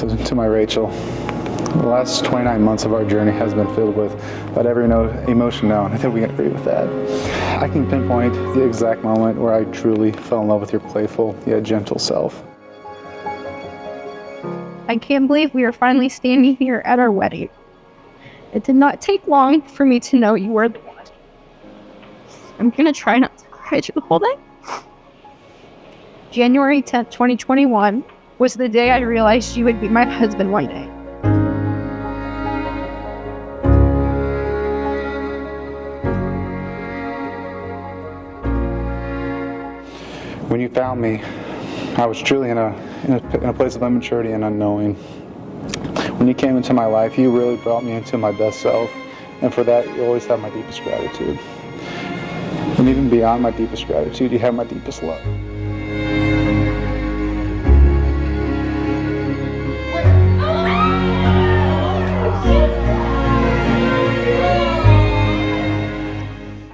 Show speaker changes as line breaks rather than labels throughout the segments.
To my Rachel, the last 29 months of our journey has been filled with about every emotion known. I think we can agree with that. I can pinpoint the exact moment where I truly fell in love with your playful yet gentle self.
I can't believe we are finally standing here at our wedding. It did not take long for me to know you were the one. I'm gonna try not to cry through the whole thing. January 10th, 2021 was the day I realized you would be my husband one day.
When you found me, I was truly in a place of immaturity and unknowing. When you came into my life, you really brought me into my best self, and for that, you always have my deepest gratitude. And even beyond my deepest gratitude, you have my deepest love.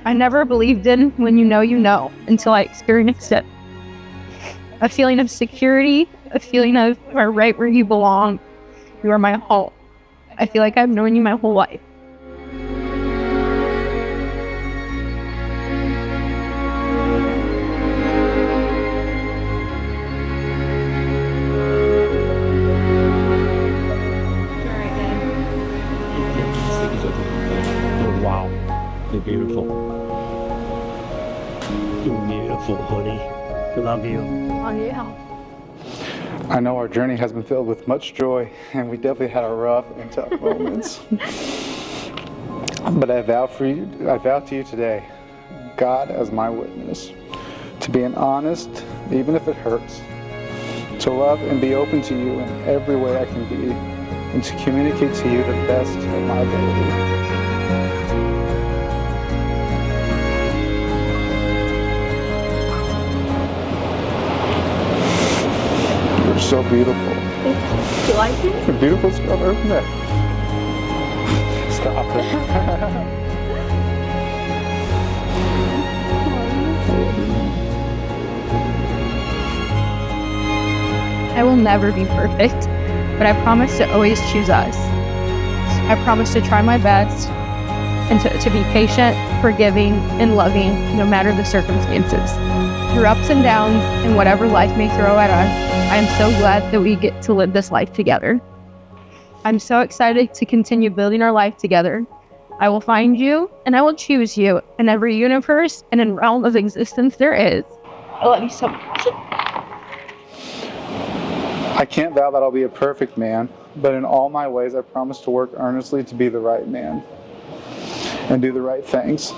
I never believed in when you know until I experienced it. A feeling of security, a feeling of you are right where you belong. You are my home. I feel like I've known you my whole life.
Oh, wow. You're beautiful. You're beautiful, honey. I love you.
Oh, yeah.
I know our journey has been filled with much joy, and we definitely had our rough and tough moments. But I vow to you today, God as my witness, to be honest, even if it hurts, to love and be open to you in every way I can be, and to communicate to you the best of my ability. You're so beautiful.
Do you like it?
You're beautiful as I've ever met. Stop it.
I will never be perfect, but I promise to always choose us. I promise to try my best and to be patient, forgiving, and loving no matter the circumstances. Through ups and downs and whatever life may throw at us, I am so glad that we get to live this life together. I'm so excited to continue building our life together. I will find you and I will choose you in every universe and in realm of existence there is. I love you so much.
I can't vow that I'll be a perfect man, but in all my ways I promise to work earnestly to be the right man and do the right things.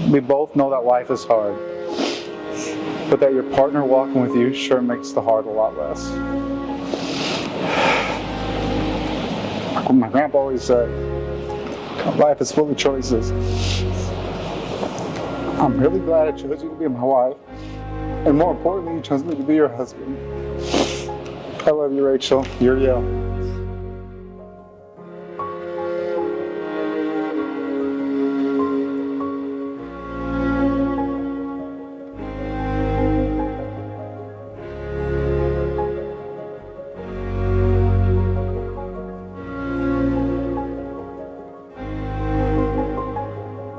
We both know that life is hard, but that your partner walking with you sure makes the hard a lot less. My grandpa always said, life is full of choices. I'm really glad I chose you to be my wife, and more importantly, you chose me to be your husband. I love you, Rachel. You're Yale.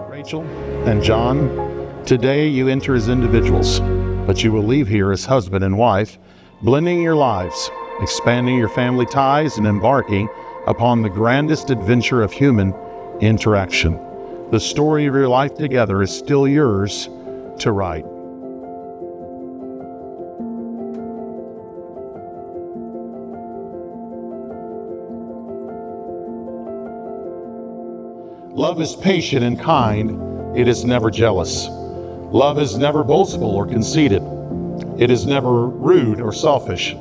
Rachel and Jon, today you enter as individuals, but you will leave here as husband and wife, blending your lives, expanding your family ties, and embarking upon the grandest adventure of human interaction. The story of your life together is still yours to write. Love is patient and kind. It is never jealous. Love is never boastful or conceited. It is never rude or selfish.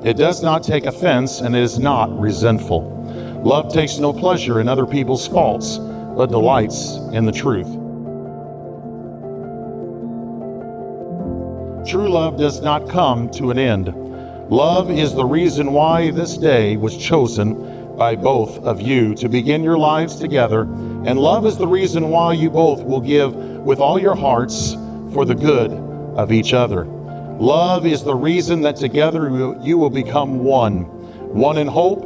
It does not take offense, and it is not resentful. Love takes no pleasure in other people's faults, but delights in the truth. True love does not come to an end. Love is the reason why this day was chosen by both of you to begin your lives together, and love is the reason why you both will give with all your hearts for the good of each other. Love is the reason that together you will become one in hope,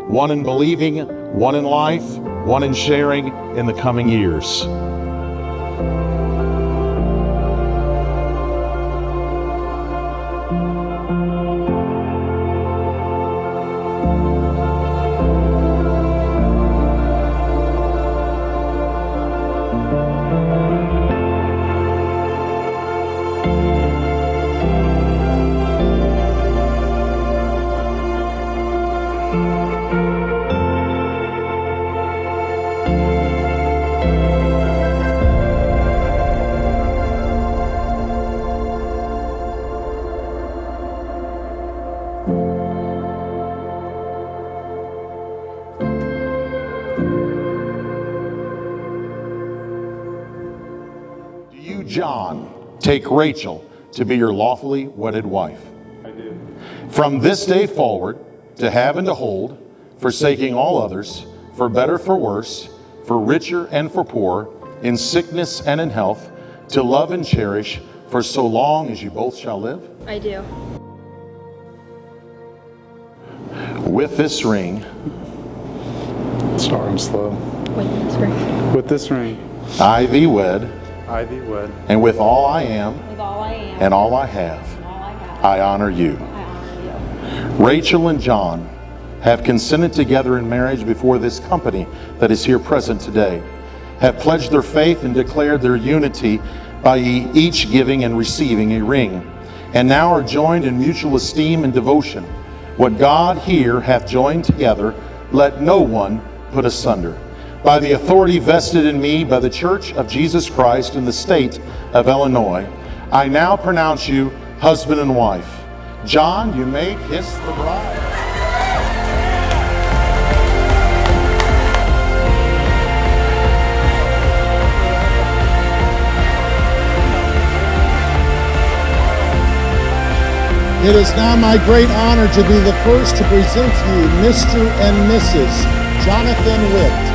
one in believing, one in life, one in sharing in the coming years. You, John, take Rachel to be your lawfully wedded wife.
I do.
From this day forward, to have and to hold, forsaking all others, for better, for worse, for richer and for poor, in sickness and in health, to love and cherish, for so long as you both shall live.
I do.
With this ring,
Sorry, I'm slow. With this ring,
I thee wed,
I thee wed,
and with all I am
With all I am
and all I have,
and all I have,
I honor you.
I honor you.
Rachel and John have consented together in marriage before this company that is here present today, have pledged their faith and declared their unity by each giving and receiving a ring, and now are joined in mutual esteem and devotion. What God here hath joined together, let no one put asunder. By the authority vested in me by the Church of Jesus Christ in the state of Illinois, I now pronounce you husband and wife. John, you may kiss the bride.
It is now my great honor to be the first to present to you Mr. and Mrs. Jonathan Witt.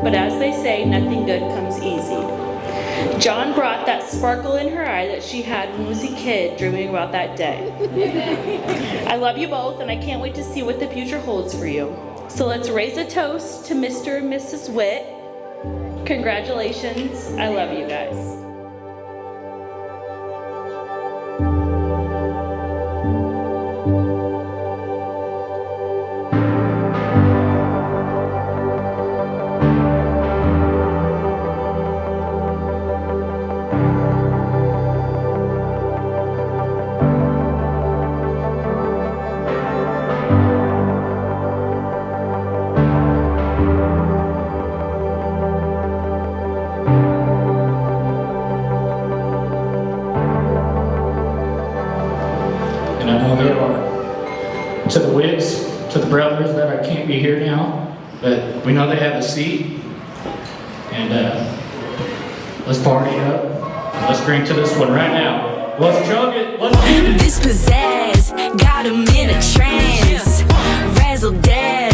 But as they say, nothing good comes easy. John brought that sparkle in her eye that she had when was a kid dreaming about that day. I love you both, and I can't wait to see what the future holds for you. So let's raise a toast to Mr. and Mrs. Witt. Congratulations. I love you guys.
And I know there are, to the Witts, to the brothers that I can't be here now, but we know they have a seat. And let's party up. Let's drink to this one right now. Let's chug it. Let's do it.
This pizzazz got 'em in a trance. Razzle dazzle.